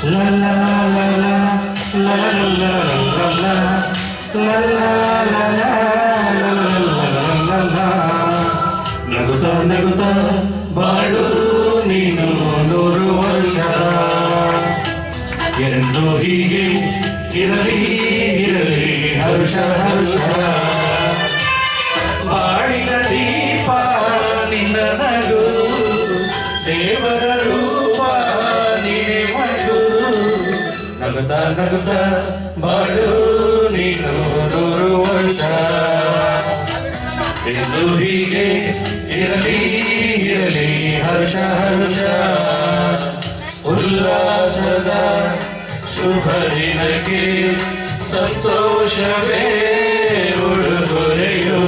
La la la la la la la la la la la la. ನಗುತ್ತಾ ನಗುತ್ತಾ ಬಾಳು ನೀನು 100 ವರ್ಷ ಎಂದು ಹೀಗೆ ಇರಲಿ ಇರಲಿ ಹರ್ಷ ಹರ್ಷ. ಬಾಳಿನ ದೀಪ ನಿನ್ನ ನಗು ದೇವರ ರೂಪ ನೀನೆ ಮಗು. ನಗುತ್ತಾ ನಗುತ್ತಾ ಬಾಳು ನೀನು 100 ವರ್ಷ ಎಂದು ಹೀಗೆ ಇರಲಿ ಇರಲಿ ಹರ್ಷ ಹರ್ಷ. ಉಲ್ಲಾಸದ ಶುಭ ದಿನಕ್ಕೆ ಸಂತೋಷವೇ ಉಡುಗೊರೆಯು.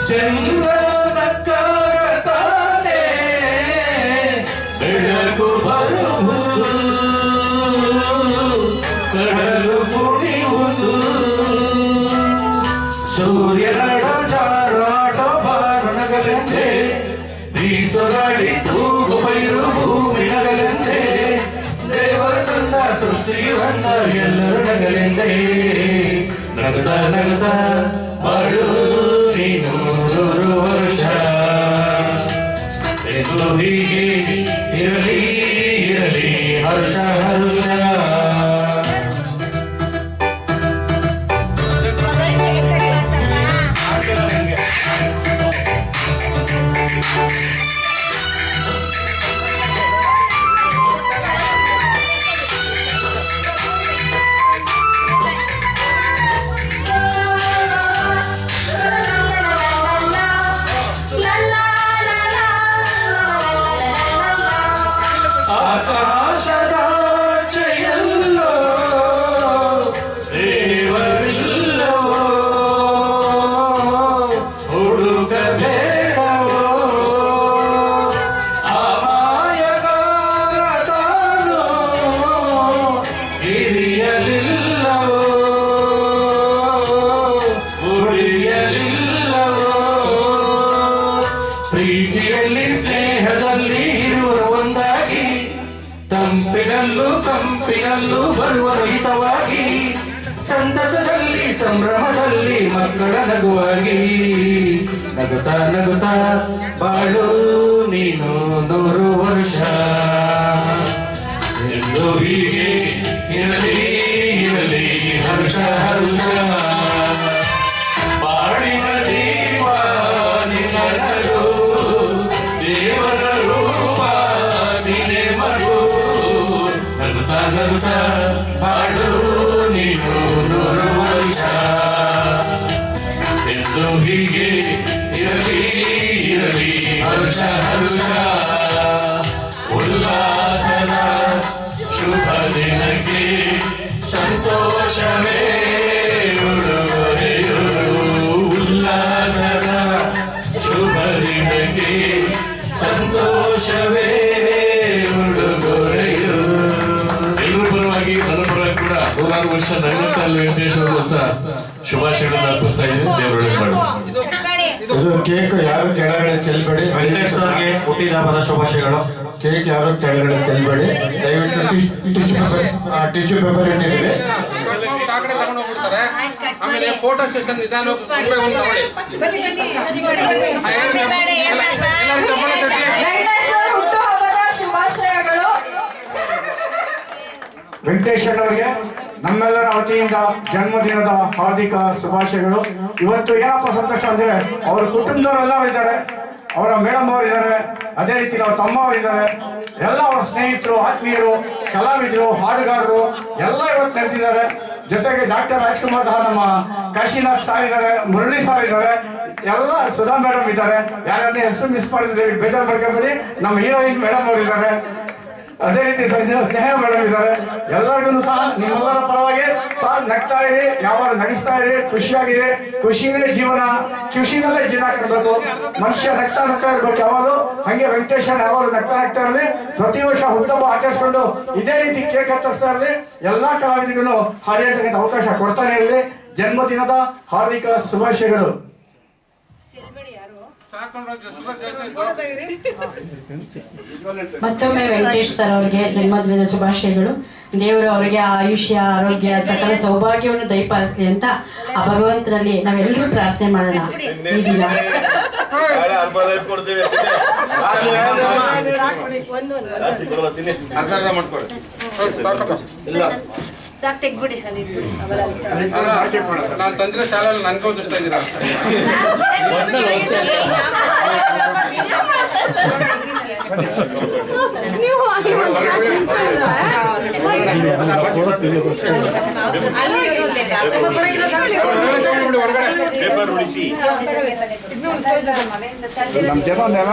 ಚಂದ್ರನ ಕಾರತಾನೆ ಬೆಳಕು ಬರುವುದು ಕಡಲು ಕುಣಿಯುವುದು. ಸೂರ್ಯನ ಜಾರಾಟ ಬಾರಣಗಲೆಂದೇ ಬೀಸೊರಾಡಿ ತೂಗು ಪೈರು ಭೂಮಿ ನಗಲೆಂದೇ ದೇವರು ತಂದ ಸೃಷ್ಟಿಯು ಬಂದ ಎಲ್ಲರೂ ನಗಲೆಂದೇ. ನಗುತ್ತಾ ನಗುತ್ತಾ ಬಾಳು ನೀನು 100 ವರ್ಷ ಎಂದು ಹೀಗೆ ಇರಲಿ ಇರಲಿ ಹರ್ಷ ಹರ್ಷ. ಆಕಾಶದಾಚೆಯಲ್ಲೋ ದೇವರಿಲ್ಲವೋ ಹುಡುಕಬೇಡವೋ. ಆ ಮಾಯಗಾರ ತಾನು ಹಿರಿಯಲಿಲ್ಲವೋ ಉಳಿಯಲಿಲ್ಲವೋ. ಪ್ರೀತಿಯಲ್ಲಿ ಸ್ನೇಹದಲ್ಲಿ ಇರುವ ಒಂದಾಗಿ ತಂಪಿನಲ್ಲೂ ಕಂಪಿನಲ್ಲೂ ಬರುವ ಹಿತವಾಗಿ ಸಂತಸದಲ್ಲಿ ಸಂಭ್ರಮದಲ್ಲಿ ಮಕ್ಕಳ ನಗುವಾಗಿ. ನಗುತ್ತಾ ನಗುತ್ತಾ ಬಾಳು ನೀನು 100 ವರ್ಷ ಎಂದು ಹೀಗೆ ಇರಲಿ ಇರಲಿ ಹರ್ಷ ಹರ್ಷ. ಬಾಳಿನ ದೀಪ ನಿನ್ನ ನಗು ದೇವರ ರೂಪ ನೀನೆ ಮಗು. ನಗುತ್ತಾ ನಗುತ್ತಾ ಬಾಳು ನೀನು 100 ವರ್ಷ ಎಂದು ಹೀಗೆ ಇರಲಿ ಇರಲಿ ಹರ್ಷ ಹರ್ಷ. ಉಲ್ಲಾಸದ ಶುಭ ದಿನಕ್ಕೆ ಸಂತೋಷವೇ ಉಡುಗೊರೆಯು. ಉಲ್ಲಾಸದ ಶುಭ ದಿನಕ್ಕೆ ಸಂತೋಷವೇ ಉಡುಗೊರೆಯು. ಎಲ್ಲರ ಪರವಾಗಿ ನನ್ನ ಪರವಾಗಿ ಕೂಡ 100 ವರ್ಷ ನೈಋತ್ಯ ವೆಂಕಟೇಶ್ವರ ಅಂತ ಶುಭಾಶಯಗಳನ್ನು ಅರ್ಪಿಸ್ತಾ ಇದ್ದೀನಿ. ದೇವರೊಳಗೆ ಮಾಡಿ. ಇದು ಕೇಕ್ ಯಾರು ಕೆಳಗಡೆ ಚೆಲ್ಬೇಡಿ. ವೆಂಕಟೇಶ್ವರಗೆ ಹುಟ್ಟಿದ ಹಬ್ಬದ ಶುಭಾಶಯಗಳು. ಕೇಕ್ ಯಾರು ಕೆಳಗಡೆ ಚೆಲ್ಬೇಡಿ ದಯವಿಟ್ಟು. ಟಿಶ್ಯೂ ಪೇಪರ್ ಇಟ್ಟಿದ್ದೀವಿ. ಆಮೇಲೆ ಫೋಟೋ ಸೆಷನ್ ನಿಧಾನ ವೆಂಕಟೇಶ್ವರವರಿಗೆ ನಮ್ಮೆಲ್ಲರ ವತಿಯಿಂದ ಜನ್ಮದಿನದ ಹಾರ್ದಿಕ ಶುಭಾಶಯಗಳು. ಇವತ್ತು ಏನಪ್ಪ ಸಂತೋಷ ಅಂದ್ರೆ ಅವರ ಕುಟುಂಬದವರೆಲ್ಲ ಇದ್ದಾರೆ, ಅವರ ಮೇಡಮ್ ಅವರು ಇದ್ದಾರೆ, ಅದೇ ರೀತಿ ಅವ್ರ ತಮ್ಮ ಅವರು ಇದ್ದಾರೆ, ಎಲ್ಲ ಅವರ ಸ್ನೇಹಿತರು, ಆತ್ಮೀಯರು, ಕಲಾವಿದರು, ಹಾಡುಗಾರರು ಎಲ್ಲ ಇವತ್ತು ನೆರೆದಿದ್ದಾರೆ. ಜೊತೆಗೆ ಡಾಕ್ಟರ್ ರಾಜ್ಕುಮಾರ್ ನಮ್ಮ ಕಾಶಿನಾಥ್ ಸಾರ್ ಇದ್ದಾರೆ, ಮುರಳಿ ಸಾರ್ ಇದ್ದಾರೆ, ಎಲ್ಲ ಸುಧಾ ಮೇಡಮ್ ಇದ್ದಾರೆ. ಯಾರನ್ನ ಹೆಸರು ಮಿಸ್ ಮಾಡಿದ್ರೆ ಬೇಜಾರು ಮಾಡ್ಕೊಬೇಡಿ. ನಮ್ಮ ಹೀರೋಯಿನ್ ಮೇಡಮ್ ಅವರು ಇದ್ದಾರೆ. ಅದೇ ರೀತಿ ಸ್ನೇಹ ಮೇಡಮ್ ಇದ್ದಾರೆ. ಎಲ್ಲರಿಗೂ ಸಹ ನಿಮ್ಮೆಲ್ಲರ ಪರವಾಗಿ ಸಹ ನಗ್ತಾ ಇರಿ, ಯಾವಾಗ ನಗಿಸ್ತಾ ಇರಿ. ಖುಷಿಯಾಗಿದೆ, ಖುಷಿನೇ ಜೀವನ, ಖುಷಿನಲ್ಲೇ ಜೀವನ ಕಟ್ಟಬೇಕು. ಮನುಷ್ಯ ನಗ್ತಾ ಇರ್ಬೇಕು ಯಾವಾಗಲೂ. ಹಂಗೆ ವೆಂಕಟೇಶನ್ ಯಾವಾಗಲೂ ನಗ್ತಾ ಇರಲಿ. ಪ್ರತಿ ವರ್ಷ ಹುಟ್ಟುಹಬ್ಬ ಆಚರಿಸಿಕೊಂಡು ಇದೇ ರೀತಿ ಕೇಕ್ ಕತ್ತರಿಸ್ತಾ ಇರಲಿ. ಎಲ್ಲಾ ಕಲಾವಿದರಿಗೂ ಹಾಡು ಹೇಳ್ತಕ್ಕಂಥ ಅವಕಾಶ ಕೊಡ್ತಾನೆ ಇರಲಿ. ಜನ್ಮದಿನದ ಹಾರ್ದಿಕ ಶುಭಾಶಯಗಳು. ಮತ್ತೊಮ್ಮೆ ವೆಂಕಟೇಶ್ ಸರ್ ಅವರಿಗೆ ಜನ್ಮದಿನದ ಶುಭಾಶಯಗಳು. ದೇವರು ಅವರಿಗೆ ಆಯುಷ್ಯ, ಆರೋಗ್ಯ, ಸಕಲ ಸೌಭಾಗ್ಯವನ್ನು ದಯಪಾಲಿಸಲಿ ಅಂತ ಆ ಭಗವಂತನಲ್ಲಿ ನಾವೆಲ್ಲರೂ ಪ್ರಾರ್ಥನೆ ಮಾಡೋಣ. ಈ ದಿನ ಸಾಕು ತೆಗ್ಬಿಡಿ. ನಾನು ತಂದಿರೋ ಚಾನಲ್ ನನ್ಗೆ ಓದಿಸ್ತಾ ಇದ್ದೀರಾ? ನಮ್ಮ ಜನ ನೆಲ